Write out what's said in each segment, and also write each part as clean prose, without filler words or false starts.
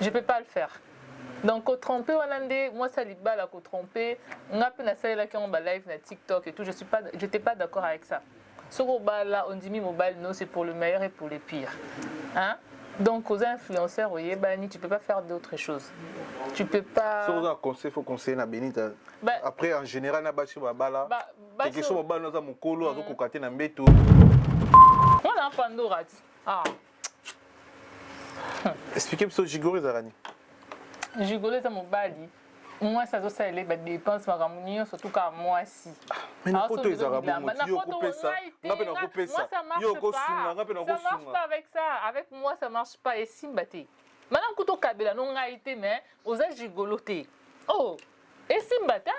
Je ne peux pas le faire. Donc, au tromper, moi, ça liba là, au tromper. On a pu la salle qui ont live na TikTok et tout. Je n'étais pas d'accord avec ça. Ce mobile là, on dit mobile, non, c'est pour le meilleur et pour le pire. Hein? Donc, aux influenceurs, tu ne peux pas faire d'autres choses. Tu peux pas. Si vous avez un conseil, il faut conseiller na Benita. Après, en général, na bachi babala. Quelque chose babala dans mon colo, azo kokate na mbeto. On a un Pandora. Ah. Expliquez-moi ce Gigoré Zarani. Gigolé za mobali. Moi ça doit ça les dépenses magamunio surtout quand moi si. Mais na poto ezara bon yo couper ça. Na pe na couper ça. Yo ko sunga, na pe na ko sunga. Ça marche pas avec ça. Avec moi ça marche pas et simbate. Maintenant kuto kabela non ngaité mais oza gigoloté. Oh, et simbata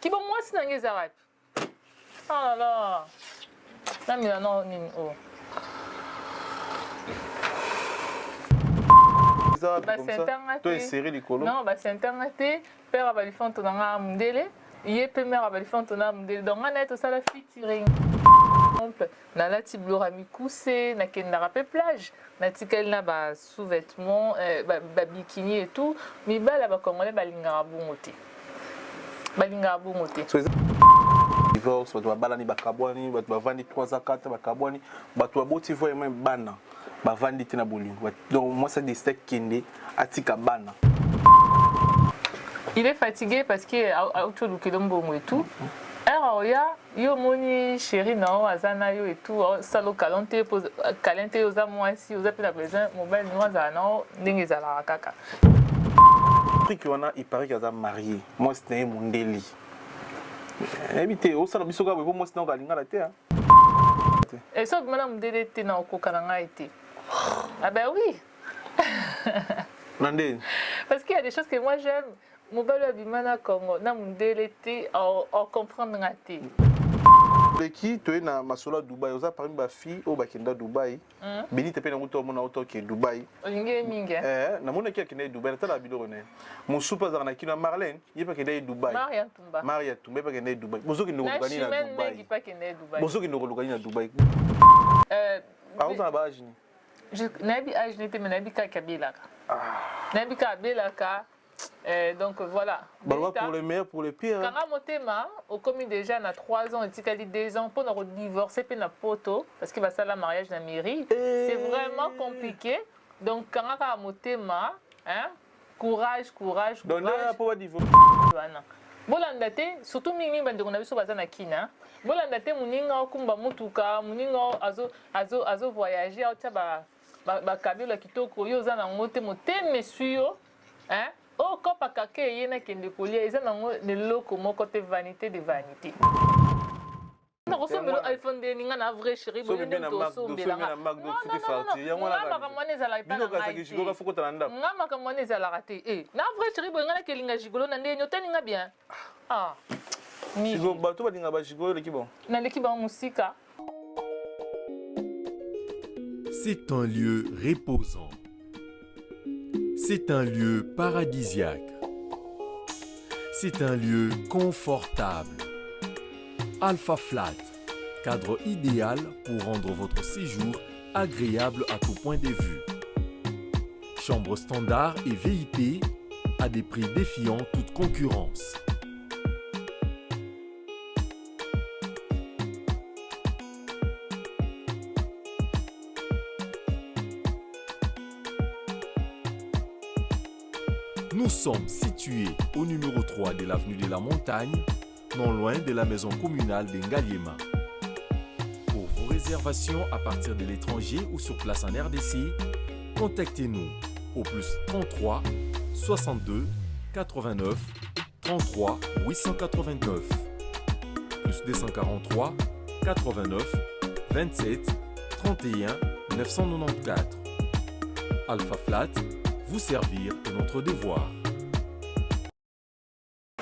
qui bon moi si nange ezara. Oh là là. Na mi non ni oh. Toi serré les colos. Non, c'est internet. Père a balifé ton anga mundele. Yé pe mère a balifé ton anga mundele. Donc on est au sala featuring. Na la tiblora mi coussé, na ken na rapé plage. Na tikel na ba sous-vêtements, ba bikini et tout. Mi ba la ba congolais balinga bongoté. Balinga bongoté. Divorce, bato balani bakabwani, bato bavandi 3 à 4 bakabwani, bato boti voye même bana. Bavandi tina bolingo. Donc moi c'est des steaks kende atika bana. Il est fatigué parce que auto lukelombo et tout. Alors yo moni chéri na azana yo et tout salo kalante pose kalante oza moi si oza pe na besoin mobile noza na ndenge za la kaka. Truc wana il paraît qu'il a marié. Moi c'est mondeli. Évitez au sala bisoka bo moi c'est na galinga la terre. Et ça madame DDT na okokananga été. Ah ben oui. Parce qu'il y a des choses que moi j'aime. Mobile abimana Congo, na mundelete en comprendre ngati. Qui tu es na masola Dubaï, oza parmi ba fille au bakenda Dubaï. Beni te pe na moto mona auto ke Dubaï. Olinge minga. Na mona ki akenda Dubaï, ta la biloko ne. Mon soupa za na kina Marlène, il pa kenda Dubaï. Maria Tumba pa kenda Dubaï. Bozo ki ndoko gani na Dubaï. Bozo ki ndoko gani na Dubaï. Oza ba ajini. Je n'ai pas âge mais n'ai pas kabila. N'ai pas kabila. Donc voilà. Pour le meilleur, pour le pire. Quand Motema, au commis déjà, il y a 3 ans, il y a 2 ans, pour nous divorcer, puis notre poteau, parce qu'il va faire le mariage dans la mairie. C'est vraiment compliqué. Donc quand Motema, courage. Donc là, pour divorcer. Bolandate, surtout mingi bande on a vu sur bazana kina. Bolandate muninga okumba mutuka, muninga azo voyager au taba ba kabila kitoko yo za na ngote moteme suyo, o kopa kake yena kende kolia eza na ne loko moko te vanité de vanité. Na kosomelo iPhone de ninga na vrai chéri bo ndenge to sombela nga. Nga makamone za la ipana nga. Nga makamone za la raté. Na vrai chéri bo nga kelinga jigolo na ndenge nyota ninga bien. Ah. Sigo bato ba ninga ba jigolo leki bon. Na leki ba musika. C'est un lieu reposant. C'est un lieu paradisiaque. C'est un lieu confortable. Alpha Flat, cadre idéal pour rendre votre séjour agréable à tout point de vue. Chambre standard et VIP à des prix défiant toute concurrence. Nous sommes situés au numéro 3 de l'avenue de la Montagne, non loin de la maison communale d'Engaliema. Pour vos réservations à partir de l'étranger ou sur place en RDC, contactez-nous au plus 33 62 89 33 889 plus 243 89 27 31 994. Alpha Flat, vous servir est notre devoir.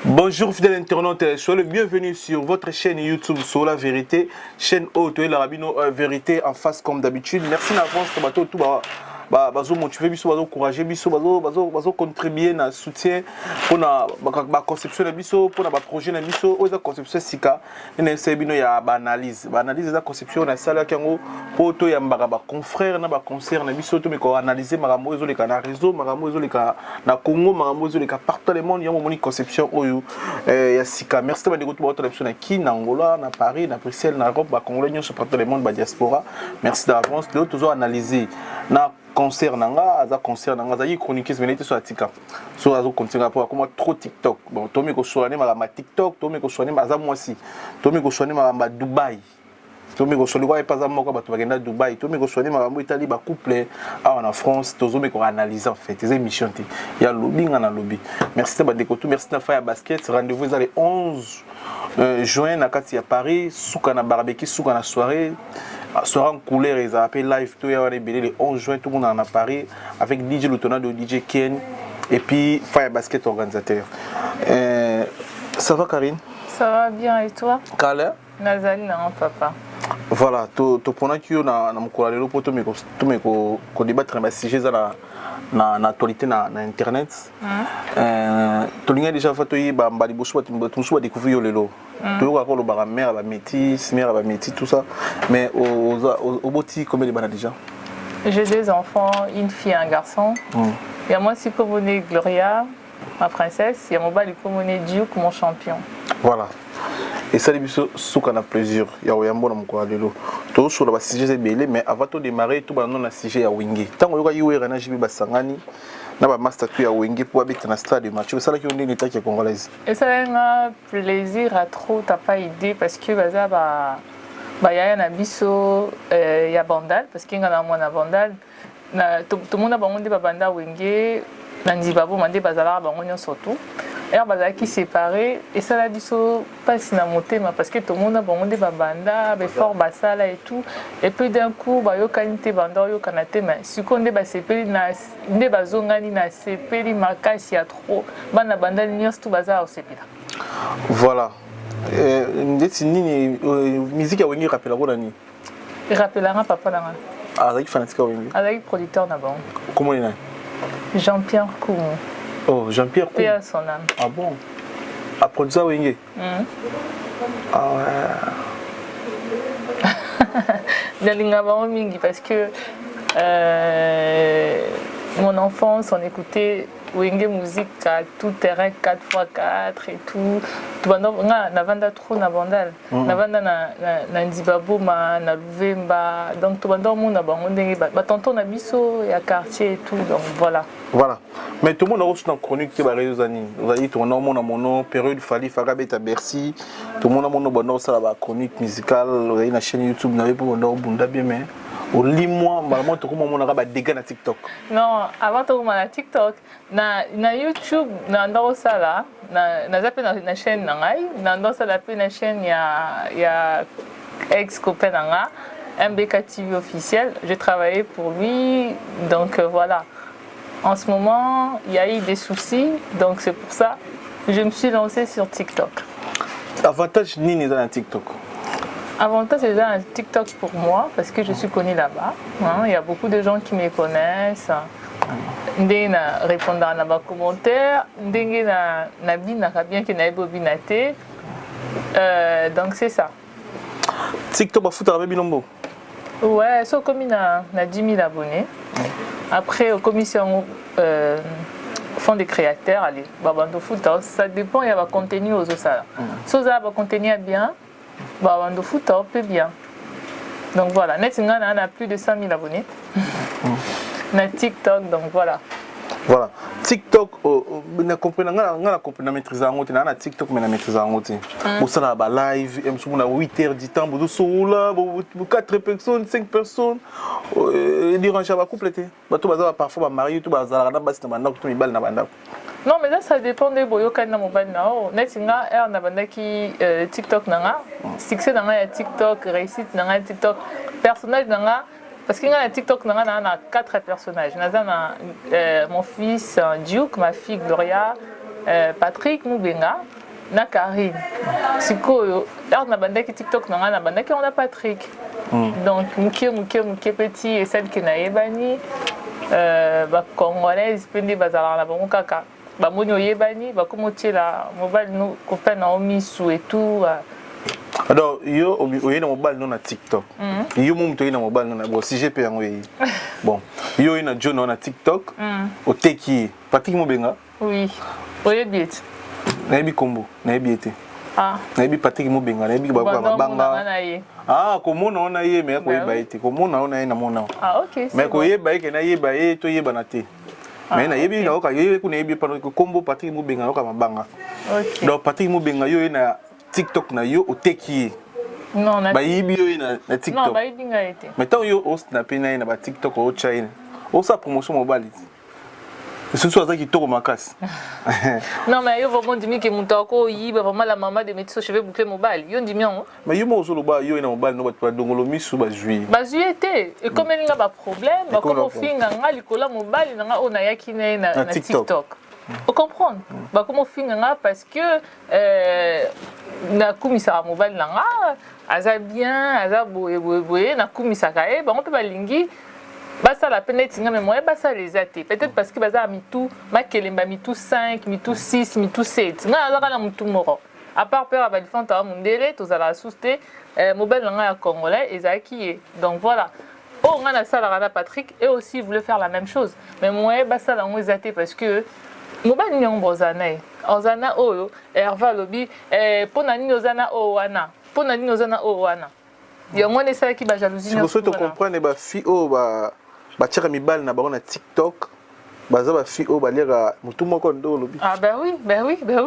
Bonjour fidèles internautes, soyez le bienvenu sur votre chaîne YouTube sur la vérité, chaîne haute et la rabino vérité en face comme d'habitude. Merci d'avance pour bateau tout bazo motiver biso bazo encourager biso bazo contribuer na soutien pour na ba conception na biso pour na ba projet na biso oza conception sika na sebino ya ba analyse za conception na sala kango pour to ya mbaka ba confrère na ba concert na biso to me ko analyser makambo ezo leka na réseau makambo ezo leka na Congo makambo ezo leka partout le monde ya moni conception oyo ya sika merci ba de ko to na ki na Angola na Paris na Bruxelles na Europe ba congolais nyonso partout le monde ba diaspora merci d'avance le toujours analyser na concert nanga za concert nanga za yi chroniquer venite sur atika so azo continuer pour comme trop TikTok bon tomi ko soane ma TikTok tomi ko soane ma za mwasi tomi ko soane ma Dubai tomi ko soane kwa pas za moko ba to bagenda Dubai tomi ko soane ma mbo Italie ba couple en France tozo me ko analyser en fait les émissions il y a lobby na lobby merci ba deko tout merci na Fire Basket rendez-vous dans les 11 juin na kati ya Paris souka na barbecue souka na soirée en couleur et ça appelle live tout le 11 juin tout le monde en a Paris avec DJ Lutona de DJ Ken et puis Fire Basket organisateur. Ça va Karine? Ça va bien et toi? Kale? Nazali na papa. Voilà, to pona ki yo na mukula lelo poto me ko débattre na sujet za na actualité na internet. To linga déjà fa to yi ba mbali bosu ba découvrir yo lelo. To ko lo ba mère ba métis tout ça. Mais au boti combien de bana déjà? J'ai 2 enfants, une fille et un garçon. Il y a moi si Pomone Gloria, ma princesse, il y a mon bali Pomone Duke, mon champion. Voilà. Et ça, c'est un plaisir. Il y a un bon moment lelo. Tout sur le sujet belé, mais avant de démarrer, tout le monde a sujet à Wingé. Tant que you are na jibi basangani, na ba master tu à Wingé pour habiter dans stade de match. Ça là qui on est l'état qui est congolaise. Et ça a un plaisir à trop, t'as pas idée parce que baza ba y a un abisso, y a Bandal parce qu'il y a un mois à Bandal. Tout le monde a bandé ba banda Wingé, nandi babo mandé bazala ba on surtout. Et on qui séparé et ça l'a dit pas si na monté parce que tout le monde a bon des banda fort basala et tout et puis d'un coup ba yo kanité banda yo kanate mais si qu'on est sepeli na ndé bazongani na sepeli makasi ya trop bana banda nyos tout bazar au sepila. Voilà. Ndeti nini musique ya wengi rappela ko nani? Rappelera papa là. Ah, avec fanatique wengi. Avec producteur na bon. Comment il est? Jean-Pierre Koumou. Oh, Jean-Pierre Koumou. Paix à son âme. Ah bon? À produire Wenge. Ah ouais. Parce que mon enfance, on écoutait Wenge musique à tout terrain 4x4 et tout. Na vanda trop na bandal. Na vanda na Ndibabo ma na Luvemba. Donc tout le monde a bango ndenge ba tonton na biso ya quartier et tout. Donc voilà. Voilà. Mais tout le monde a reçu dans la chronique qui est réseaux années. Vous avez dit tout le monde a mon période Fali Farabet à Bercy. Tout le monde a mon bonheur ça la chronique musicale. Vous avez une chaîne YouTube, vous avez pour bonheur bunda bien mais au lit-moi, vraiment tout le monde a dégâts na TikTok. Non, avant tout le monde a TikTok. Na YouTube, na ndoro ça là, na zappé na chaîne nangai, na ndoro ça la na chaîne ya ex copain nanga, MBK TV officiel. J'ai travaillé pour lui, donc voilà. En ce moment, il y a eu des soucis, donc c'est pour ça que je me suis lancée sur TikTok. Avantage nini dans TikTok? Avantage c'est un TikTok pour moi parce que je suis connue là-bas. Il y a beaucoup de gens qui me connaissent. Ndenge na répondre à nos commentaires, ndenge na bina bien que na bobinate. Donc c'est ça. TikTok ba foutre avec binombo. Ouais, so comme na 10 000 abonnés. Après aux commissions font des créateurs, allez, babando foot, ça dépend il y a un contenu aux ça. So ça va contenu bien. Babando foot peut bien. Donc voilà, Netinga a plus de 100 000 abonnés. Na TikTok, donc voilà. Voilà. TikTok, na comprendre maîtriser en route, na TikTok mais na maîtriser en route. Pour ça là live, on a 8h du temps, vous là, 4 personnes, 5 personnes, durant chaque compléter. Bah tout bazar parfois marié, tout bazar na basi na banda, tout mibal na banda. Non mais là ça dépend des boyo kan na mobile na o. Netinga na banda ki TikTok nanga, succès nanga ya TikTok, réussite nanga TikTok, personnage nanga. Parce qu'il y a un TikTok, on a 4 personnages. Mon fils Duke, ma fille Gloria, Patrick Moubenga, na Karine. Siko, on a TikTok, on a Patrick. Donc, Mouké petit et celle qui n'a Ebani. ba congolais pendi bazala na bango kaka ba moni oyebani ba komotiela mobile no copain na omisu et tout. Alors yo oyena mobile no na TikTok. Yo mumu oyena mobile no na bon si GP yango yi. Bon, yo oyena John na TikTok. Oteki Patrick Mobenga. Oui. Oyebiet. Na yebi kombo, na yebi ete. Ah. Na yebi Patrick Mobenga, na yebi ba banga. Ah, komona ona ye me ko yeba ete. Komona ona ye na mona. Ah, OK. Mais ko yeba eke na yeba e to yeba na te. Mais na yebi na oka ye ko na yebi pa kombo Patrick Mobenga oka mabanga. OK. Donc Patrick Mobenga yo na TikTok na yo oteki. Non, na ba yibi yo na TikTok. Non, ba yibi nga ete. Mais tant yo o snap na ba TikTok o China. O sa promotion mobile. C'est tout ça qui tourne ma casse. Non, mais yo vraiment dit que mon tako yiba vraiment la maman de mettre ses cheveux bouclés mobile. Yo dit bien. Mais yo mo zo lo ba yo na mobile no ba dongolo misu ba jui. Ba jui était. Et comme il y a pas problème, ba comme finga nga likola mobile nga ona yaki na TikTok. Vous comprenez? Bah comment finga parce que na commissaire mobile nga aza bien, aza boye na commissaire kae, ba on peut ba lingi. Basa la peine tinga mais moi basa les athées peut-être parce que basa mitou makelemba mitou 5 mitou 6 mitou 7 nga azaka na mutu moro à part peur abalifanta mundele tozala souste mobile nga ya congolais ezaki donc voilà oh nga na sala rana Patrick et aussi voulait faire la même chose mais moi basa la ngo ezate parce que mobile nyongo ozana oyo Herva lobi pona nini ozana o wana pona nini ozana o wana yango ne sala ki ba jalousie si vous souhaitez comprendre ba fi o ba batira mibali na bango na TikTok baza ba fi o balira mutu moko ndo lobi. Ah bah oui.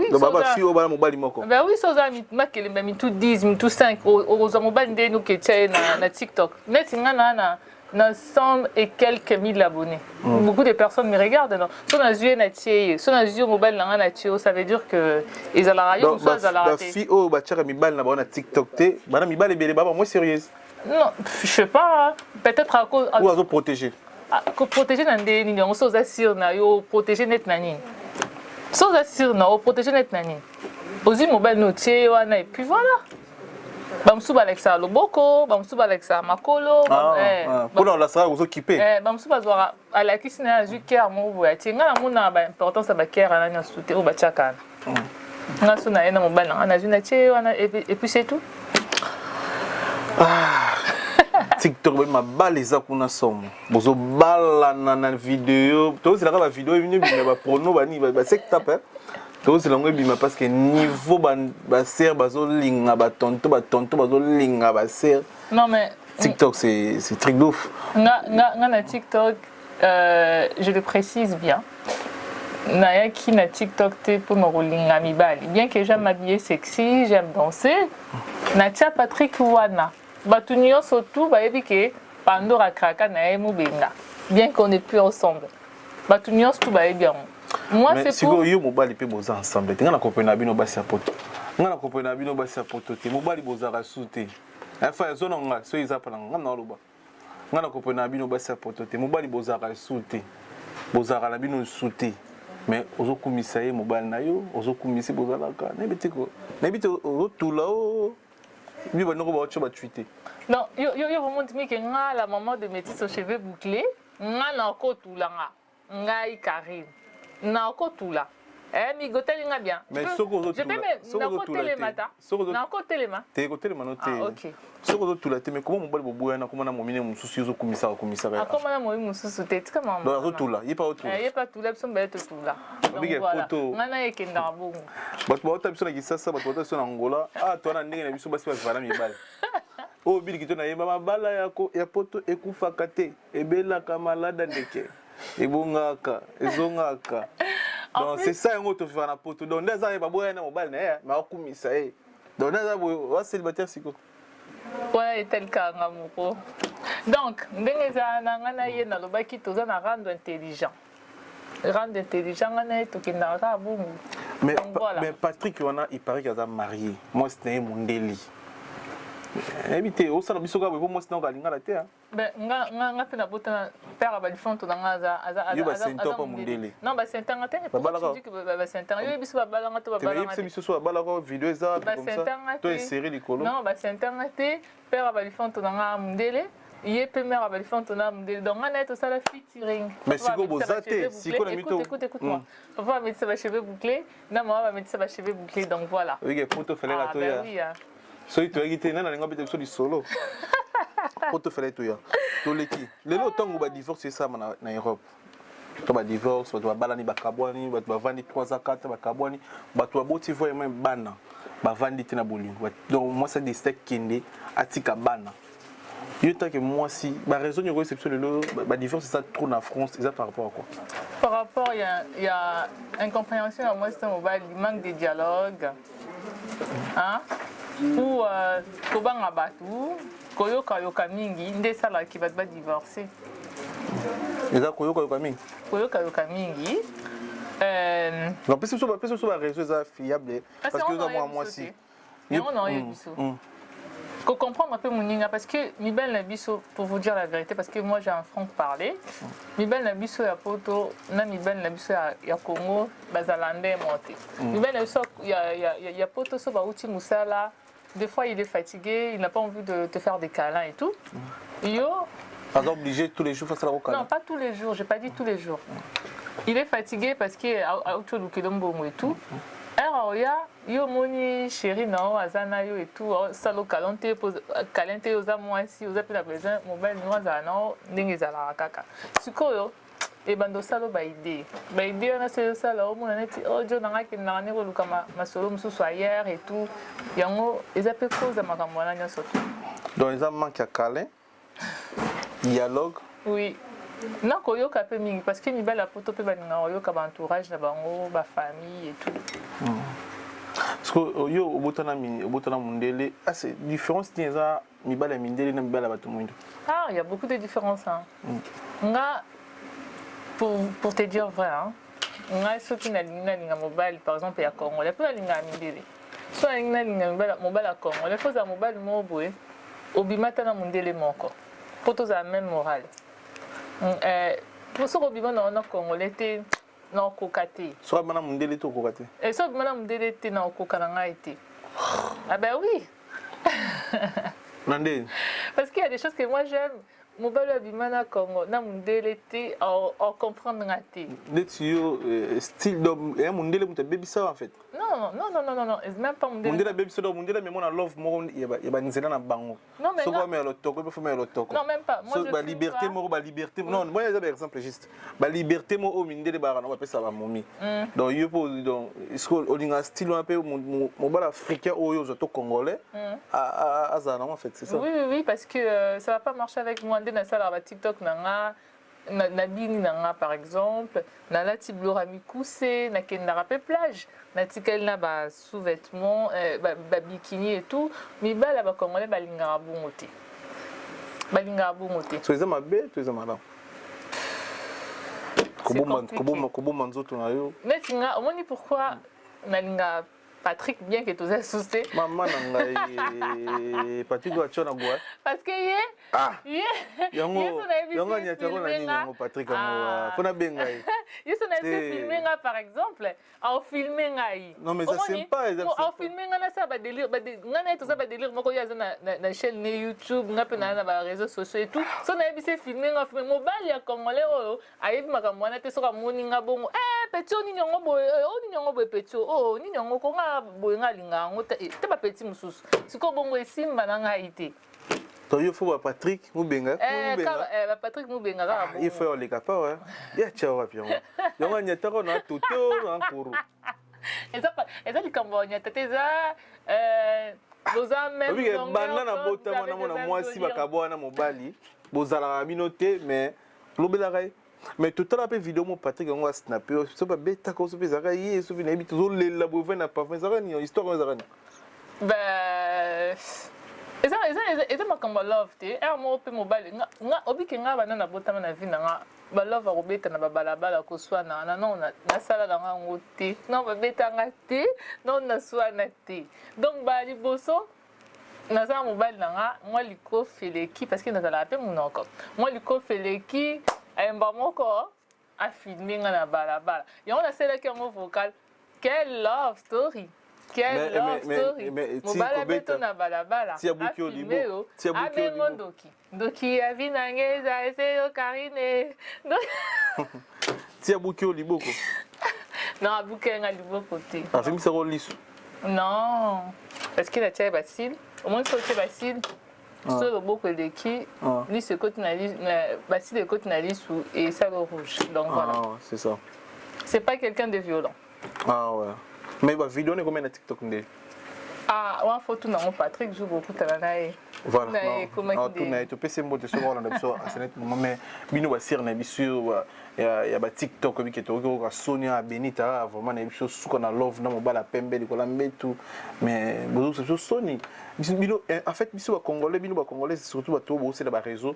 Donc ba fi o ba mobali moko. Bah oui, ça makele ba mitu 10, mitu 5 oza mobali nde no ketia na TikTok. Net ngana na 100 et quelques mille abonnés. Beaucoup de personnes me regardent non. So na yeux na tie, so na yeux mobile na na tie, ça veut dire que ils ala rayon so za la raté. Ba fi o batira mibali na bango na TikTok te, bana mibali belé baba moi sérieuse. Non, je sais pas, peut-être à cause ou à protéger. Protéger nande ni on so za sur na yo protéger net nani. So za sur na o protéger net nani. Ozi mobile no tie wana et puis voilà. Bamsuba Alexa Loboko, Bamsuba Alexa Makolo, pour la sera vous occuper. Bamsuba Zora à la cuisine à Juker mon boya. Tinga la mona ba importance à baker à la soute au bachaka. Na sona ena mobile na na juna tie wana et puis c'est tout. TikTok ma baleza kuna somo. Bozo bala na vidéo. To c'est la vidéo venu ba prono ba ni ba sectape. To c'est langue bima parce que niveau ba ser bazo linga ba tonto bazo linga ba ser. Non mais TikTok c'est truc d'ouf. Na TikTok je le précise bien. Na qui na TikTok te pour me linga mibali. Bien que j'aime m'habiller sexy, j'aime danser. Na tia Patrick Wana. Batunio surtout ba ebike Pandora kraka na Mobenga. Bien qu'on n'est plus ensemble. Batunio tout ba bien. Moi c'est pour yo mobali pe boza ensemble. Nga na kopena bino basi ya poto. Nga na kopena bino basi ya poto te. Mobali boza rasute. Enfin zona nga so izapa nga na loba. Nga na kopena bino basi ya poto te. Mobali boza rasute. Boza la bino sute. Mais ozo kumisa ye mobali na yo, ozo kumisi boza la ka. Na bitiko. Na bitiko ozo tula o. Oui, bah, nous va tweeter. Non, yo vraiment dit que la maman de mettre ses cheveux bouclés, na encore tout là, ngai Karine, na encore tout là. Mi gotel nga bien. Mais ce que je peux na côté les matins. Na côté les matins. T'es côté les matins. Ah OK. Ce que tout là, mais comment mon bal boboya na comment na momine mon souci au commissaire. Ah comment na moi mon souci t'es comment. Non, tout là, il pas autour. Il pas tout là, son bête tout là. Donc voilà. Ngana ekenda bongo. But moi tabiso na kisasa, but moi na Angola. Ah toi na ndenge na biso basi basi bana mibali. Oh bili kito na yeba mabala ya poto ekufa kate ebela kamalada ndeke. Ebongaka, ezongaka. Donc c'est ça un autre faire na poto. Donc les gens ba boya na mobile na mais akumisa donc les gens va célibataire siko. Ouais, tel cas ngamoko. Donc ndenge za na ngana ye na lobaki toza na rendre intelligent. Rendre intelligent ngana to kinara bongo. Mais Patrick Wana il paraît qu'il est marié. Moi c'était Mundeli. Éviter au salon bisoka bo moi c'était ngalinga la terre. Ben nga pena bota père abalifonto na ngaza non ba sentanga te pas dit que ba sentanga yo biso ba balanga to ba balanga te biso so ba balanga vidéo eza comme ça to insérer les colons non ba sentanga te père abalifonto na nga mundele il peut me rappeler Fantona donc on est tout ça la featuring. Mais si vous bosatez, si vous écoute-moi. Papa va mettre ses cheveux bouclés, maman va mettre ses cheveux bouclés donc voilà. Oui, il faut te faire la toya. Oui. So tu as été dans la langue peut-être du solo. Faut te faire la toya. Tous les qui. Les autres temps où va divorcer ça en Europe. Tu vas divorce, tu vas balani bakabwani, tu vas vendre 3 à 4 bakabwani, tu vas boti vraiment bana. Ba vendre tina bolingo. Donc moi c'est des steaks kende atika bana. Il que moi si la raison de réception de le divorce c'est ça trop en France, c'est ça par rapport à quoi? Par rapport il y a incompréhension à moi c'est mobile, il manque de dialogue. Hein? Ou kobanga batu, koyoka mingi, ndé sala qui va divorcer. Et ça koyoka mingi. Koyoka mingi. Non, parce que sur la réseau c'est fiable parce que moi si. On a eu biso. Faut comprendre un peu mon ninga parce que mi belle na biso pour vous dire la vérité parce que moi j'ai un franc parler. Mi belle na biso ya poto na mi belle na biso ya Congo bazalande monté. Mi belle na biso ya poto so ba uti musala. Des fois il est fatigué, il n'a pas envie de te faire des câlins et tout. Yo pas obligé tous les jours faire ça au câlin. Non, pas tous les jours, j'ai pas dit tous les jours. Il est fatigué parce que a auto lukelombo et tout. Alors yo moni chéri na azana yo et tout salo kalante kalente oza mwasi oza pe na besoin mobile noza na ndenge ezala kaka. Sikoyo e bando salo ba idée na se sala o mona neti ojo na ngaki na ne ko luka masolo mususu hier et tout yango eza pe cause makambo na nyoso. Donc ils ont manqué à câlin. Dialogue. Oui. Non, koyoka pe mingi parce que mi belle poto pe baninga yoka ba entourage na bango, ba famille et tout. Parce que yo obotana mundele, ah c'est différence tienza mi belle mindele na mi belle bato mundo. Ah, il y a beaucoup de différences hein. Nga pour te dire vrai hein. Nga so ki na linga mobile par exemple ya Congo, la pe na linga mindele. So na linga mobile ya Congo, la fois za mobile mo boye obimata na mundele moko. Poto za même morale. Pour ce que nous avons Congolais, nous avons cocaté. Soit madame Mundele to cocaté. Et soit madame Mundele te na cocananga été. Ah ben oui. Nandé. Parce qu'il y a des choses que moi j'aime. Mobile Bimana Congo, na Mundele te en comprendre ngati. Netio style d'homme et Mundele muta baby ça en fait. Non, même pas Mundele. Mundele baby ça Mundele mais moi na love mo yeba nzela na bango. Non mais non. Mais le toko peut faire le toko. Non même pas. Moi je ba liberté mo ba liberté. Non, moi j'ai un exemple juste. Ba liberté mo o Mundele ba na ba pesa ba momi. Donc yo donc est-ce que olinga style un peu mo bal africain o yo to congolais à Zana en fait, c'est ça. Oui parce que ça va pas marcher avec moi. Na sala ba TikTok nanga na bini nanga par exemple na la tiblora mikuse na kendara pe plage na tikel na ba sous-vêtements ba bikini et tout mi bala ba congolais balinga bungote tu es mabe tu es malade kobo nzoto na yo netinga omoni pourquoi nalinga Patrick, bien que tu aies soucié. Maman, Patrick, tu as quoi? Parce que Patrick, par exemple, en filmé non mais ça c'est pas en filmé ça va délire tout ça va délire moi na chaîne YouTube na ba réseaux sociaux et tout so na ebise filmé mobile ya congolais o ayebi makambo na te so ka moninga bongo petit ni nyongo boy petit ni nyongo ko nga boy nga linga ngo te ba petit mususu siko bongo esimba na nga ite to yo fo ba Patrick Mubenga ba Patrick Mubenga ka il faut les capas ya ciao pion yo nga nyata ko na tuto na kuru eza likambo nyata te za boza même oui banda na botama na mona mwasi bakabwana mobali bozala minote mais lobela kai mais tout à l'heure vidéo mon Patrick on va snapper so ba beta ko so bezaka yi so bina bitu zo lela bo vena pa zaka ni histoire zaka ni ba eza makambo love te mo pe mobile nga obiki nga bana na botama na vina nga ba love a robeta na balabala ko swana na non na sala na ngo te non ba beta nga te non na swana te donc ba liboso na za mobile na nga moi liko feleki parce que na za la pe munoko moi liko feleki ayemba moko a filmé na balabala et on a celle qui en vocal quelle love story Quelle love story. Mobala beto na balabala. Tia buki olibo. Tia buki olibo. Doki ya vinangeza eseyo Karine. Tia buki olibo ko. Non, buki nga liboko te. Ah, c'est mis ça lisu. Non. Parce que la tia bacille. Au moins ça tia bacille. Sur le boko de qui lui se côté na bacille de côté na lisu et ça le rouge. Donc voilà. Ah, c'est ça. C'est pas quelqu'un de violent. Ah ouais. Mais la vidéo est combien de TikTok? Ah, on photo na mon Patrick joue beaucoup talanae. Voilà. Ah, tout na tu peux se montrer sur on a besoin à ce moment mais bino ba sir na biso ya ba TikTok bi keto ko Sonia Benita vraiment na biso suka na love na mobala pembe de kola mbetu mais bozo so Sony bino en fait biso ba congolais surtout ba to bo c'est ba réseau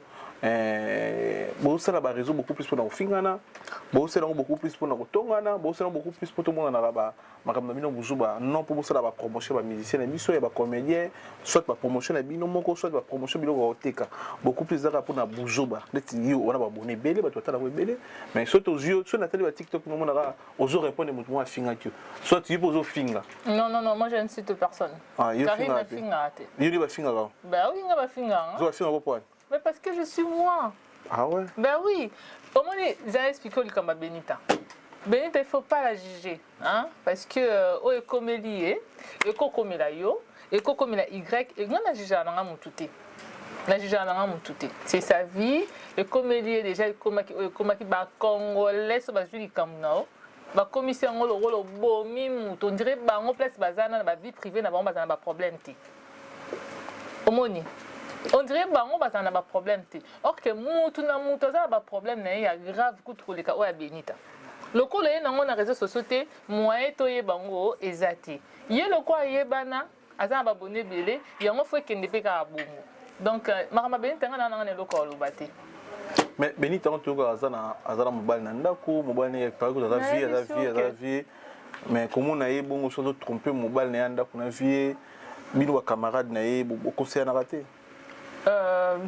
bo c'est ba réseau beaucoup plus pour na fingana bo c'est beaucoup plus pour na kotongana bo c'est beaucoup plus pour tout monde na ba makambo bino buzuba non pour ça ba promotion ba musicien na biso ya ba comédien soit ba promotion na bino moko soit ba promotion biloko oteka beaucoup plus zaka pour na buzuba ndeti yo wana ba bonne belé ba totala ko belé mais soit aux yeux soit na télé ba TikTok no mona ozo répondre mutu wa finga tu soit tu ozo finga non moi je ne cite personne yo finga yo ba finga ba bah oui nga ba finga zo ba finga pourquoi mais parce que je suis moi. Ah ouais? Ben oui. Au moins, j'ai expliqué comme Benita. Benita, il ne faut pas la juger. Hein? Parce que, est comme lié, et comme la yo, et comme la y, et on a jugé à l'angam tout. C'est sa vie, et comme lié déjà, comme qui va congolais, ça va jouer comme nous. Ba commission le rôle bomi on dirait ba on place bazana na vie privée na ba bazana ba problème ti. Omoni. On dirait que on va avoir un problème. Or que mutu na mutu ça ba problème na ya grave coup les cas o ya Benita. Le ko le na ngona réseaux sociaux té moyen to ye bango ezati. Ye le ko ye bana aza ba bonné belé yango faut kende pe ka bongo. Donc marama Benita ngana na le ko lo baté. Mais Benita on toka azana mobile na ndako mobile ne ka ko za vie mais comment na ye bongo so tromper mobile na ndako na vie bino wa camarade na ye bo conseil na raté.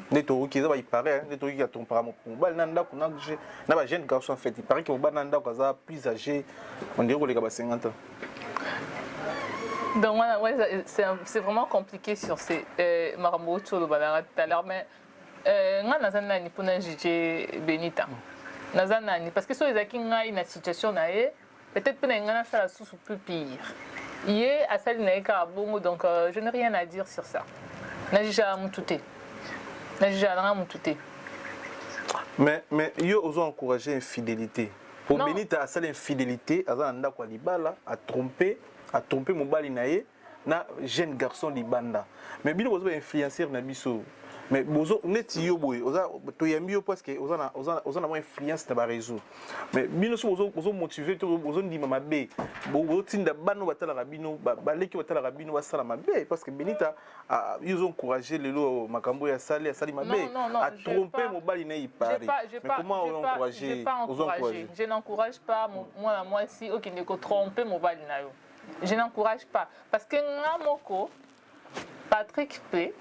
Neto qui il paraît neto qui a ton parent mobile nanda kuna na ba jeune garçon en fait il paraît que mobile nanda kaza plus âgé on dirait que les gars 50 ans. Donc ouais, c'est vraiment compliqué sur ces Marambo Tcholo Balara tout à l'heure mais nga nazana ni pona juger Benita. Nazana ni parce que sur les akinga une situation na peut-être pena ngana ça sous plus pire. Yé asali na ka bongo donc je n'ai rien à dire sur ça. Na jija mututé. Mais yo ozo encourager infidélité. Pour Benita a celle infidélité, azanda kwa libala a tromper mobali nae na jeune garçon libanda. Mais bino ozo influencer na biso. Mais bozo neti yo boy oza to yambi yo parce que oza na influence na ba réseau. Mais bino so ozo motiver to ozo ndima mabe. Bozo tinda bano batala rabino baleki batala rabino basala mabe parce que Benita ils ont encouragé lelo makambo ya sali mabe a tromper mobali na ipari. Mais comment on encourager Je n'encourage pas moi si OK ne ko tromper mobali na yo. Je n'encourage pas parce que ngamoko Patrick P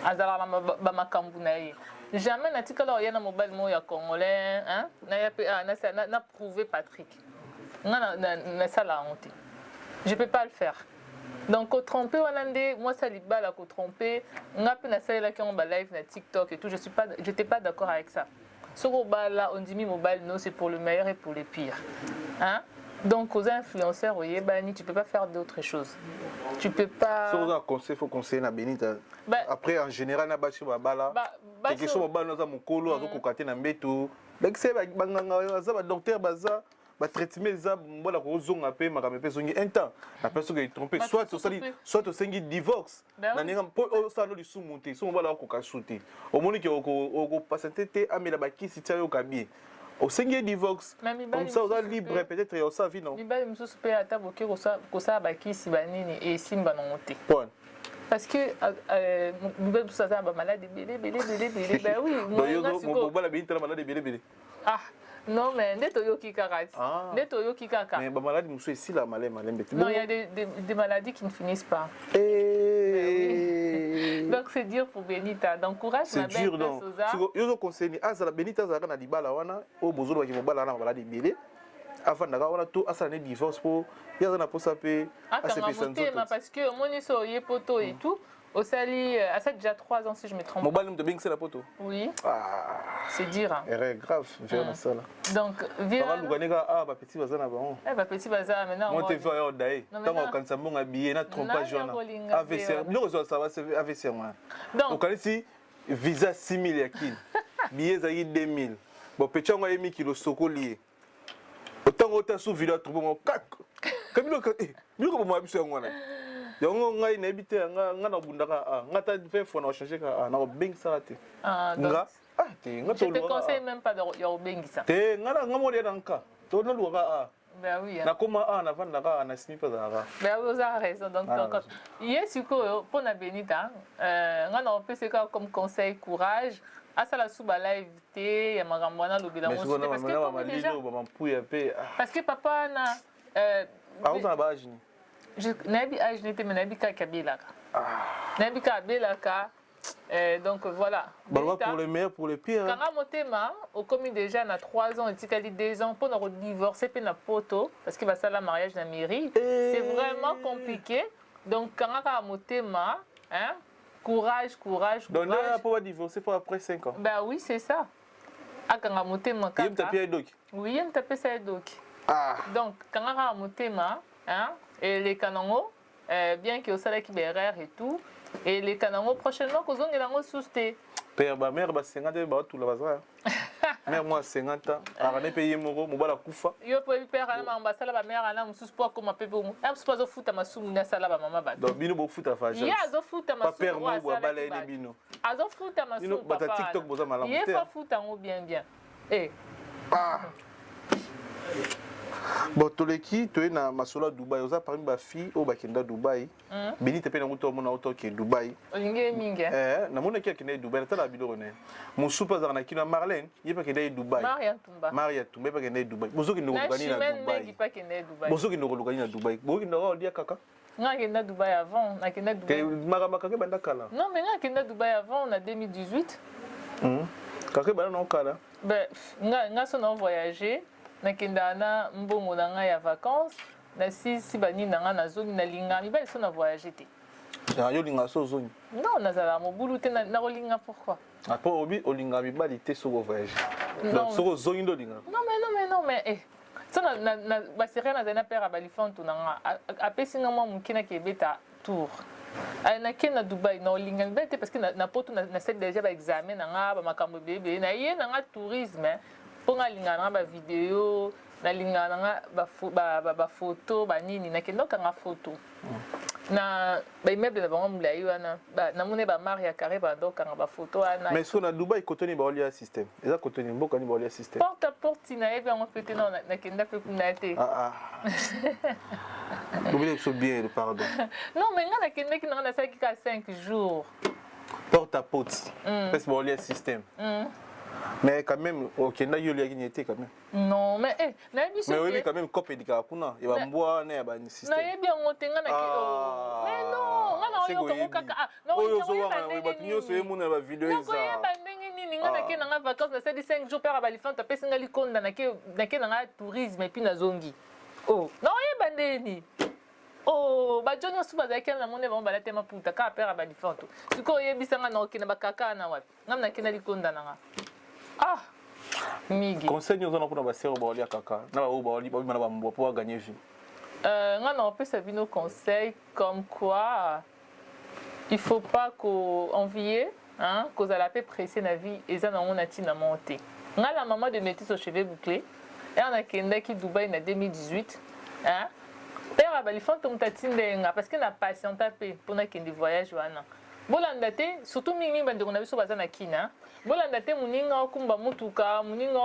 azala ba makambu na ye jamais na tikala ya na mobile mo ya congolais hein na prouver Patrick na sala honte je peux pas le faire donc au tromper wanande moi ça libala ko tromper ngapi na sala ki on ba live na TikTok et tout j'étais pas d'accord avec ça sur là on dit mobile non c'est pour le meilleur et pour le pire hein. Donc aux influenceurs, tu peux pas faire d'autres choses. Tu peux pas. Si vous avez un conseil, il faut conseiller na Benita. Après en général na bachi babala. Quelque chose babala na mukolo azo kokate na mbeto. Donc c'est banganga za ba docteur baza ba traitement za mbola ko zonga pe makambe pe zongi un temps. La personne qui est trompée soit au sengi divorce. Na ninga po o sa no lisu monter. So mbola ko kasuti. Au moni ki o patienter amela ba kisi tia yo kabi. Au cinquième divorce, comme ça, on est libre, peut-être, et on s'en vit, non? Libali me soupe à table, que ça va qui si banini et simba non monté. Parce que Libali ça va malade, bélé. Ben oui, moi, ah, non, mais n'est toyo qui carate. N'est toyo qui caca. Mais maladie, nous sommes ici, la malade. Non, il y a des maladies qui ne finissent pas. Donc c'est dur pour Benita. Donc courage c'est dur donc. Si vous conseillez Benita Zara na dibala wana, au bozo ba ki mobala na malade belé. avant on a tout à ça divorce pour il y a na posa pe parce que mon so yé poto et tout au sali à ça déjà 3 ans si je me trompe. Mon balum de bing c'est la poto. Oui. C'est dire hein. Erreur grave vers ça là. Donc vient ba petit bazar na ba. Ba petit bazar maintenant. Mon te fait au dai. Tant quand ça mon habillé na trompage jaune. AVC. Bilo ça va c'est AVC moi. Donc quand ici visa 6000 yakine. Billets za 2000. Bon petit on a mis kilo sokolié. Autant autant sous vidéo trouver mon 4. Comme bilo ko mo abiso ngwana. Yango ngai na habité nga na bundaka nga ta fait faut na changer ka na bing ça te. Nga je te conseille même pas de bing ça. Te nga na mo dans ka. To na luka Ben oui. Na koma na vanda ka na simi pas za. Ben vous avez raison donc hier suko pour na benita nga na peut c'est comme conseil courage. À ça la souba éviter ya makambo na lobela mo parce que papa na vous en bas ni je n'abi âge n'était mais n'abi ka kabila n'abi ka belaka donc voilà pour le meilleur pour le pire quand motema au commis déjà na 3 ans et tikali 2 ans pour na divorcer pe na poto parce que va ça la mariage na mairie c'est vraiment compliqué donc quand motema hein courage. Donc là, pour divorcer après 5 ans. Ben oui, c'est ça. Akanga motema kaka. Il me tapé doki. Oui, il me tapé ça doki. Donc quand on motema, hein, et les canons, bien que au salaire qui berère et tout, et les canons prochainement qu'on a lango sousté. Père, ma mère, 50 ans, tout le bazar. Mère, moi, 50 ans. Alors, on est payé mon bala koufa. Yo, pour le père, on a ambassade la mère, on a un sous-sport comme un peu bon. On a pas de foot à ma soumou, na sala ba maman ba. Donc, bino bo foot à faire. Ya, zo foot à ma soumou. Père, moi, bois balai les bino. A zo foot à ma soumou. Bata TikTok, boza malam. Il faut foot en haut bien. Eh. Bon, toleki, tu es na masola Dubaï. Oza parmi ba fille au bakenda Dubaï. Bini te pe na muto mona auto ke Dubaï. Olinge minga. Na mona ki akene Dubaï, ta la bilo rene. Mon soupa za na kina Marlène, yepa ke dai Dubaï. Maria Tumba pa ke dai Dubaï. Bozo ki ndoko gani na Dubaï. Bozo ki ndoko gani na Dubaï. Bozo ki ndoko dia kaka. Nga kenda Dubaï avant, na kenda Dubaï. Marama kake banda kala. Non, mais nga kenda Dubaï avant, on a 2018. Kake banda non kala. Ben nga so na voyager. Nakenda na mbongo na nga ya vacances na si bani na nga na zone na linga mi ba so na voyager te yo linga so zone non na zala mo bulu te na linga pourquoi après obi olinga mi ba te so voyager donc so zone ndo linga non mais so na ba sere na zana père abalifanto na nga apesi nga mo mukina ke beta tour na kena Dubaï na olinga mi ba te parce que na poto na set déjà ba examen na nga ba makambo bebe na ye na nga tourisme pour nga linga na ba vidéo na linga na ba photo ba nini na kendo ka nga photo na ba immeuble na bango mulai wana na mone ba Maria carré ba donc ka ba photo ana mais so na Dubaï kotoni ba olia système eza kotoni mboka ni ba olia système porte à porte na ebe on peut na kenda pe kuna te vous voulez so bien le pardon non mais nga na kenda ki na sa ki ka 5 jours porte à porte parce ba olia système mais quand même ok na yo liaki n'était quand même non mais na biso mais oui quand même copé dika kuna e ba mbwa na ba ni système na yebi on tenga na ki mais non nga na yo ko kaka non yo zo wa ba tinyo so emu na ba video eza ko yeba ndenge nini nga na ki na vacances na sedi 5 jours père abalifanta pesa nga likonda na ki na tourisme et puis na zongi non yeba ndeni ba jonyo suba za kena mone ba mbala tema puta ka père abalifanta siko yebisa nga na okina ba kaka na wapi nga na kina likonda na nga Migi. Conseil nous on a pour na basero ba olia kaka. Na ba ba oli ba na ba mbo pour gagner vie. Nga na peut ça nos conseils comme quoi il faut pas envier hein cause à la paix pressée na vie et ça on a tina monter. Nga la maman de mettre ses cheveux bouclés et on a kenda ki Dubaï na 2018 hein. Père abalifant ton tatindenga parce que na patient tapé pour na kende voyage wana. Bolanda te surtout mingi bande na biso baza na kina bolanda te muninga okumba mutuka muninga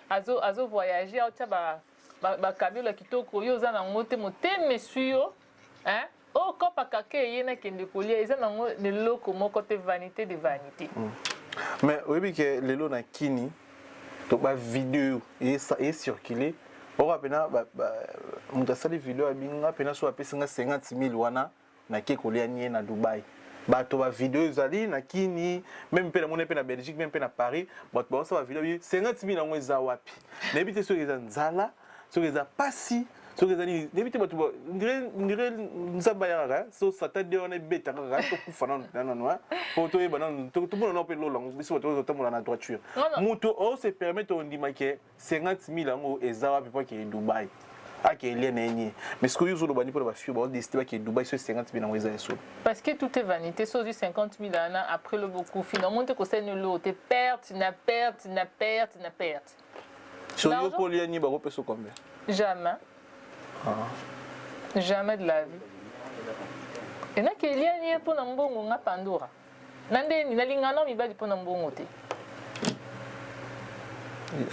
azo voyager au taba ba kabila kitoko yo za na ngote moteme suyo hein o kopa kake yena kende kolia eza na ngo ne loko moko te vanité de vanité mais oui que lelo na kini to ba vidéo et ça est circulé ora pena ba mutasali vidéo abinga pena so apesinga 50,000 wana na ke kolia nie na Dubaï. Bato ba vidéo ezali na kini même pe na mona pe na Belgique même pe na Paris bato ba sa ba vidéo 50,000 na ngwe za wapi na bité so eza nzala soki eza pasi soki ezali nebi te bato ndire nzambe ayaka so satan de wana ebeta kaka tokufa nano po toyeba nano tomona nao mpe lolango biso bato ozotambola na droiture moto ose permettre ondima ke 50 000 yango eza wapi po akeye dubai akeye na ye mais soki ozoloba ni mpo na bafio baodeside bakeye dubai so 50 000 yango eza esolo parce que tout est vanité so ozwi 50 000 ana après le beaucoup finalement te kosani lo te perte na perte na perte na perte so yo mpo lia ni bakopesa combien jamais jamais de la vie. Et na kelia ni pour na mbongo nga pandora. Nande ni nalinga na mibali pour na mbongo te.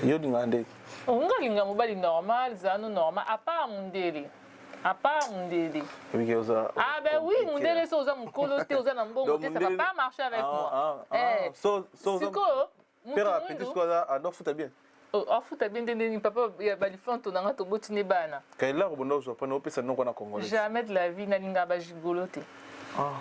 Yo linga nde. Nga linga mobali normal, zano normal, à part mundele. À part mundele. Oui, oza. Ah ben oui, mundele so oza mukolo te oza na mbongo te, ça va pas marcher avec moi. So siko. Père petit quoi à non fouta bien. Oh, futa bien ni papa ya balifanto nanga to botine bana. Kaila robona zo pa no pesa non na congolais. Jamais de la vie na linga ba gigolote. Ah.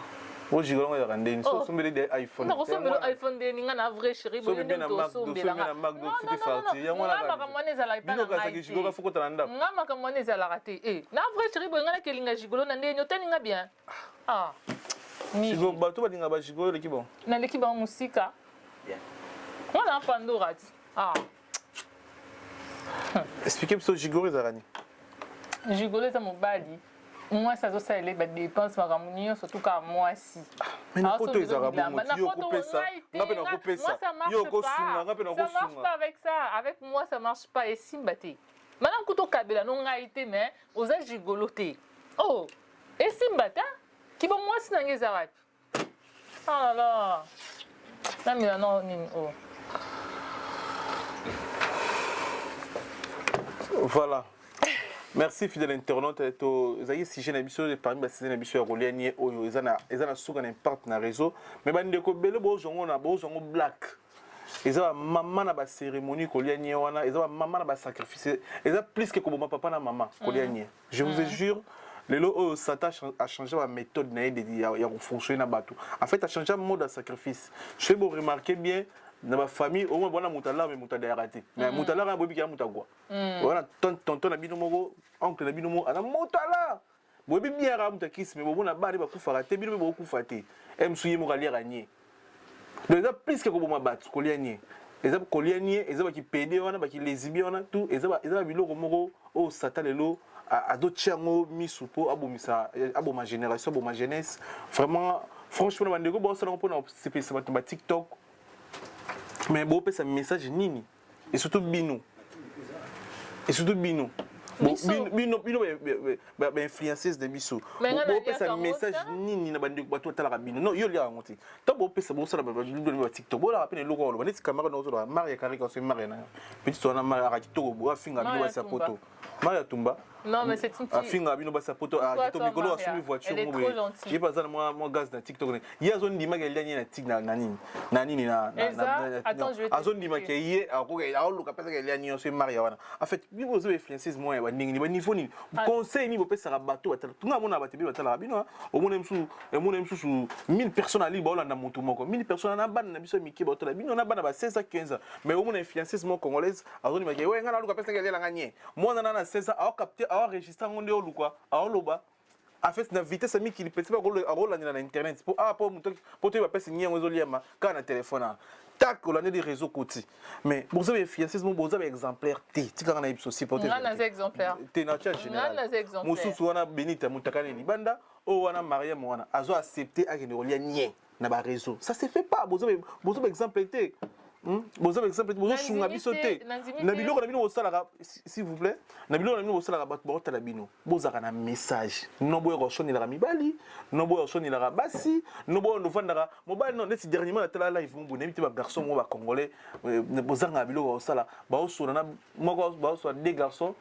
O gigolo ya randeni so sombele de iPhone. Na sombele iPhone de ninga na vrai chéri bo ndo to sombele nga. Ngama ka moneza la ipana. Bino ka gigolo fuko tanda. Ngama ka moneza la raté. Na vrai chéri bo ngana ke linga gigolo na nde nyota ninga bien. Ah. Sigo bato ba linga ba gigolo leki bon. Na leki ba musika. Bien. Ona pandora. Ah. Expliquez ce gigolo zarani. Gigolo za mobali. Moi ça zo ça les dépenses maramunio surtout quand moi si. Mais na poto ezara bon yo ko pesa. Ngape na ko pesa. Yo ko sunga ngape na ko sunga. Ça marche pas avec ça. Avec moi ça marche pas et simbate. Maintenant kuto kabela non ngaité mais aux gigoloté. Oh. Et simbata qui bon moi si nange zarat. Oh là là. Na mi non ni oh. Voilà. Merci fidèle internaute. Si j'ai une émission parmi les émissions reliées au ezana souka n'impact na réseau mais bandeko bele bozongo na bozongo black. Ezaba maman na ba cérémonie kolianye wana, ezaba maman na ba sacrifice. Ezaba plus que comme papa na maman kolianye. Je vous jure le lot Satan a changé la méthode de fonctionner na bateau. En fait a changé le mode de sacrifice. Je vais vous remarquer bien dans ma famille au moins bona mutala mais mutala raté mais mutala na bobi kia mutagwa voilà tonton na bino moko oncle na bino moko ana mutala bobi biara mutakisi mais bona bari ba kufa raté bino bo kufa te emsuye mo kalia gagner donc ça plus que ko ma bat kolianie ezaba kolianie ezaba ki pede wana ba ki lesbi wana tout ezaba biloko moko o Satan lelo a d'autres chango misupo abomisa aboma génération aboma jeunesse vraiment franchement bandeko bo ça on peut spécialement TikTok. Mais bon, c'est un message nini. Et surtout bino. Et surtout bino. Bino influenceuse de biso. Bon, c'est un message nini na bandi bato tala bino. Non, yo lia ngoti. To bo pesa bo sala ba TikTok. Bo la rappelle loko lo. Neti caméra no zo la Maria Karika so Maria na. Petit so na Maria akitoko bo afinga bino ba sa poto. Maria Tumba. Non, mais c'est une petite. Afinga bino ba sa poto akito mikolo asumi voiture mo. J'ai pas ça moi gaz na TikTok. Ya zone di maga lianye na tik na nini. Na nini na. Attends, je vais te. Azone di maga ye akoka aoluka pesa ke lianye so Maria wana. En fait, bibo zo influenceuse moi ba ningi ba niveau ni. Conseil ni bo pesa ka bato atala. Tunga mona ba tebilo atala bino. O mona msu 1000 personnes ali ba olanda mutu moko. 1000 personnes na ban na biso miki ba otala bino na ban ba 16 à 15 ans. Mais o mona influenceuse mo congolaise azone maga we ngana luka pesa ke lianga nye. Mona na 16 ans a capter a enregistrer ngonde oluka a oloba. En fait na vitesse mi ki petit pas rola na internet pour pour te ba pesa nye ngozo liema ka na téléphone. Tac, on a des réseaux côté. Mais vous avez fiancé, vous avez exemplaire T. Tu as un aussi pour te. On a des exemplaires. T nature général. On a des exemplaires. Mususu wana Benita mutakane ni banda o wana Mariam wana azo accepter à généralia nien na ba réseau. Ça se fait pas. Vous avez exemple T. Vous avez exemple vous shunga bisoté. Na biloko na bino osala s'il vous plaît. Na biloko na bino osala ba to la bino. Bozaka na message. No boyo rosoni la mibali, no boyo rosoni la basi, no boyo no vandaka. Mobile non, neti dernièrement na tala live mbu nebiti ba garçon mo ba congolais. Bozanga biloko osala ba osona na moko ba osona deux garçons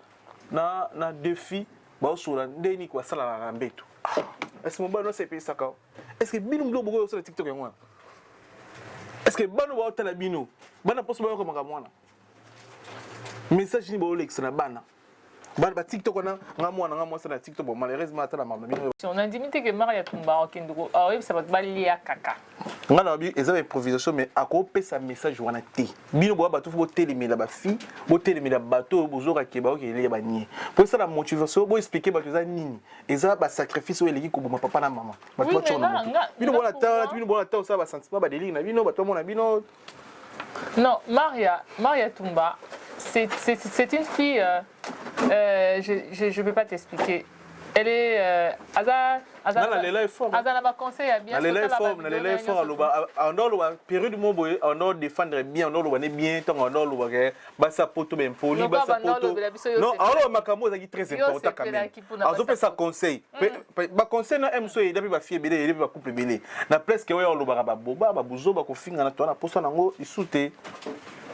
na deux filles ba osona ndeni kwa sala na mbeto. Est-ce que mobile non c'est payé ça ka? Est-ce que bino mbo boyo osala TikTok yango? Est-ce que bano ba otala bino bana poso ba ko makamwana message ni ba olex na bana ba TikTok na ngamwana na TikTok bon malheureusement atala mama bino on a dit que Maria Tumba okindoko ah oui ça va baliya kaka On a des improvisations, mais à quoi peut sa message ou en athée. Bino bois bateau, faut télémer la fille, faut télémer la bateau, vous aurez kebao qui est les bagniers. Pour ça, la motivation, pour expliquer bateau ça nini. Et ça, bah sacrifice ou élégué comme papa na maman. Oui, mais là, bino bois la terre, bino bois la terre, ça va sentir pas des lignes, bino bateau mon abino. Non, Maria Tumba, c'est une fille, je ne peux pas t'expliquer. Elle est... Elle est forte. Elle a conseil à bien. Elle est forte. Elle est forte. On doit période du moment on doit défendre bien, on doit bien, on doit basa poto bien poli, basa poto. Non, alors makamo c'est très important quand même. On peut ça conseil. Ba conseil na MSO et depuis ba fille belé, depuis ba couple belé. Na presque ouais on loba ba boba, ba buzo ba ko finga na to na posa nango isute.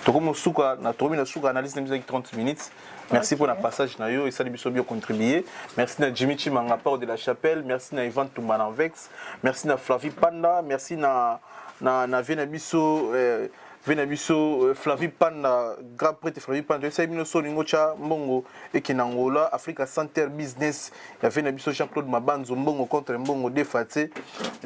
To comme suka na trobi na suka analyse de 30 minutes. Merci pour le passage nayo et ça lui bien contribué. Merci à Jimmy Chimanga Port de la Chapelle, merci à Ivan Toumananvex, merci à Flavie Panda, merci à Venabiso Flavie Panda, grand prêtre Flavie Panda, c'est une solingocha Mbongo et Kenangola, Africa Center Business, il y a Venabiso Jean-Claude Mabanzo Mbongo contre Mbongo Defaté,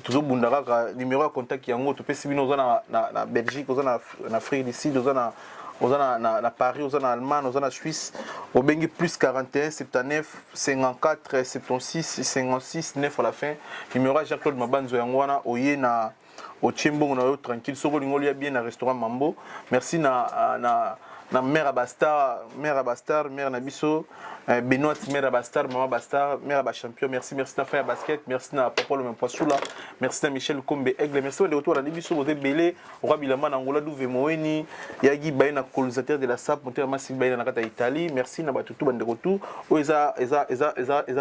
toujours Bundaraka, numéro de contact Yango, tu peux suivre nous en Belgique, en Afrique d'ici, nous en à Paris, en Allemagne, en Suisse, au Bengi plus 41, 79, 54, 76, 56, 9 à la fin. Numéro Jean-Claude Mabanzo Yangwana, au Yéna, au Tchimbo, on a tranquille, Soko Lingolia bien dans le restaurant Mambo. Merci na mère Abastar, mère Nabiso, Benoît, mère Abastar, maman Abastar, mère Abachampion, merci na Faya Basket, merci na Papa le même Poissoula, merci na Michel Kombe Aigle, merci de retour à la Nabiso, vous êtes belé, au Rabilama Angola, Douve Moeni, Yagi Baïna, colonisateur de la SAP, monteur Massif Baïna Nakata Italie, merci na Batutu Banderotu, où eza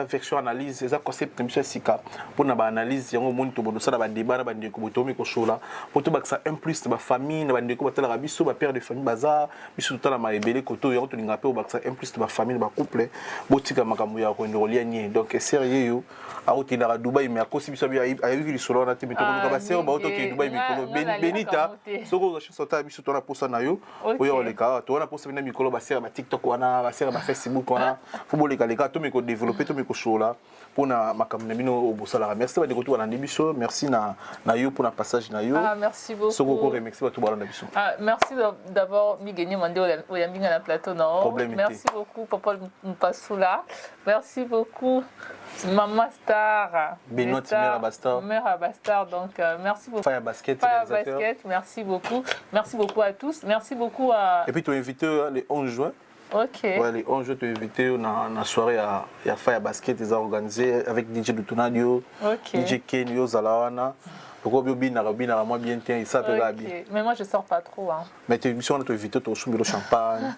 version analyse, eza concept de M. Sika, pour na analyse, yango moni to bono ça na débat na bandeko botomi ko shola, pour to baksa un plus de ma famille, na bandeko batala Rabiso, ba père de famille bazar, biso tout la maébélé koto yango to linga pe au baksa un plus de ma famille, ba couple. Botika makambo ya ko ndolianye donc sérieux yo auti na Dubai mais akosi biso bi ayi li solo na timito ko ba sero ba otoki Dubai mikolo benita soko ga sota biso to na posa na yo oyo le ka to na posa na mikolo ba sero ba TikTok wana ba sero ba Facebook wana fubo le ka to miko développer to miko shola pona makambo na bino obosala merci ba de retour na biso merci na yo pour na passage na yo merci beaucoup soko ko remercier ba to bala na biso merci d'abord mi gagner mandé au yambinga na plateau non merci beaucoup papa Mpasoula. Merci beaucoup, Maman Star. Benoît, Mère Abastar. Donc, merci beaucoup. Faya Basket, merci beaucoup. Merci beaucoup à tous. Merci beaucoup à... Et puis, tu es invité le 11 juin. Ok. Ouais, le 11 juin, tu es invité dans la soirée à Faya Basket, ils ont organisé avec DJ Dutunadio, DJ Kenyo, Zalawana. Pourquoi bien ça peut bien. Mais moi je sors pas trop hein. Mais tu es invité au sommet au champagne.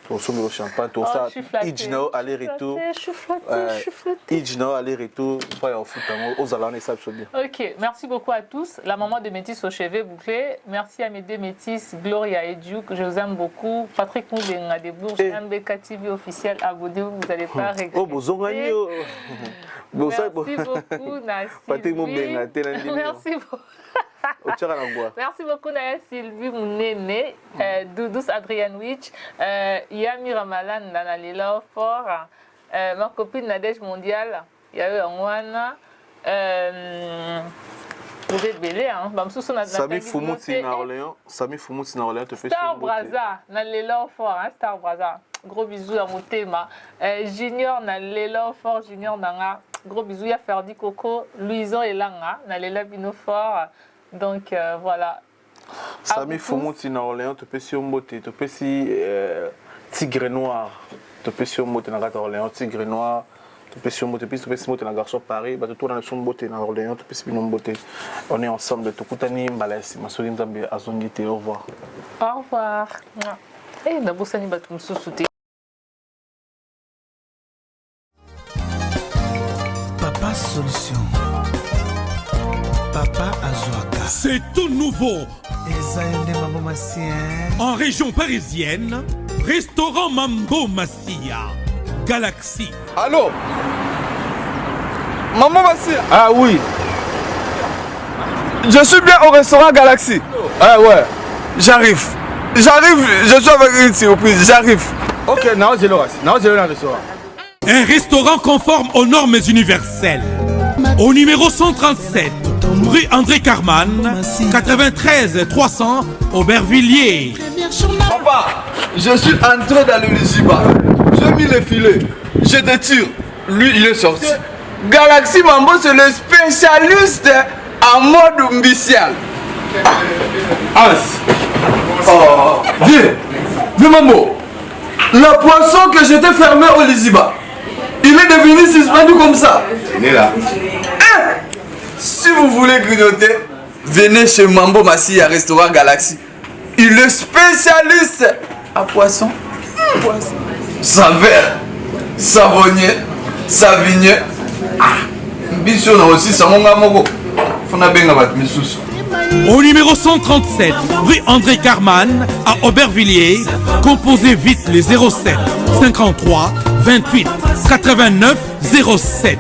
Au sommet au champagne, tout ça. Ijno aller-retour. Je suis flatté. Ijno aller-retour, pas au foot aux alans et ça bien. OK, merci beaucoup à tous. La maman de Métis aux cheveux bouclés. Merci à mes deux Métis, Gloria et Duke, je vous aime beaucoup. Patrick Moubenga des Bourges, MBK TV officiel, abonnez-vous, vous n'allez pas regretter. Oh, bozongani. Merci beaucoup Nassi. Patrick Moubenga, merci beaucoup. Merci beaucoup Naya Sylvie Mounene, Doudous Adrianwich, Yami Ramalan Nanalela Fort, ma copine Nadège Mondiale, Yayo Angwana, vous êtes belé, hein? Sami Foumouti na Orléans, te fait Star Braza, Nalela Fort, Star Braza. Gros bisous à Motema. Junior Nalela Fort, Junior Nanga. Gros bisous à Ferdi Coco, Louison et Langa, Nalela Bino Fort. Donc voilà. Sami Foumouti na Orléans, te pési Ombote, te pési Tigre Noir, te pési Ombote na Orléans, Tigre Noir, te pési Ombote, te pési Ombote na Garçon Paris, bah tout dans le son Mbote na Orléans, te pési Bino Mbote. On est ensemble de Tokutani, Mbalasi, Masoli Nzambe, Azongite, au revoir. Au revoir. Eh, Nabosani Batum Sousouté. Papa Solution. Papa Azoaka. C'est tout nouveau. En région parisienne, restaurant Mambo Massia, Galaxy. Allô? Mambo Massia? Ah oui. Je suis bien au restaurant Galaxy. Ah ouais. J'arrive, je suis avec une surprise, j'arrive. Ok, non, je le restaurant. Un restaurant conforme aux normes universelles. Au numéro 137. rue André Carman, 93 300 Aubervilliers. Papa, je suis entré dans le Liziba. J'ai mis les filets. Je te tire. Lui, il est sorti. Galaxy Mambo, c'est le spécialiste en mode mbicial. As. Oh, viens Mambo. Le poisson que j'étais fermé au Liziba, il est devenu suspendu comme ça. Il est là. Si vous voulez grignoter, venez chez Mambo Massia, restaurant Galaxy. Il est spécialiste à poisson. Saveur, savonnier, savigné. Bicho na aussi samonga moko. Fona benga bat misusu. Au numéro 137, rue André Carman, à Aubervilliers, composez vite les 07 53 28 89 07.